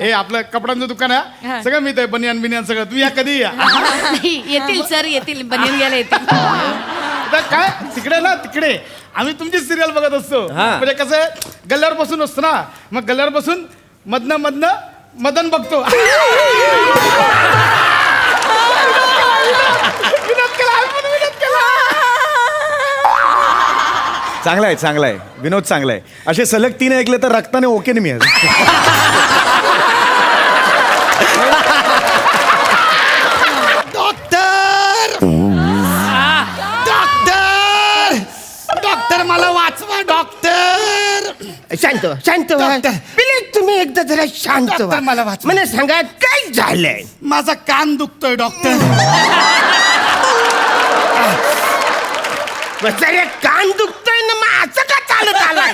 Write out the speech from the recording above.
हे आपलं कपड्यांचं दुकान आहे सगळं मी ते बनियान बिनियान सगळं तुम्ही या कधी या येतील सर येतील बनियन घ्यायला येतील. आता काय तिकडे ना तिकडे आम्ही तुमची सिरियल बघत असतो म्हणजे कसं आहे, गल्ल्यावर बसून असतो ना मग गल्ल्यावर बसून मधनं मदन बघतो. विनोद केला. चांगला आहे विनोद चांगला आहे. असे सलग 3 ऐकले तर रक्ताने ओके नाही मिळत. डॉक्टर मला वाचवा डॉक्टर. शांत प्लीज तुम्ही एकदा जरा शांत व्हा. मला वाचवा. मला सांगा काय झालंय. माझा कान दुखतोय डॉक्टर. कान दुखतोय ना मग असं का चालत आलाय.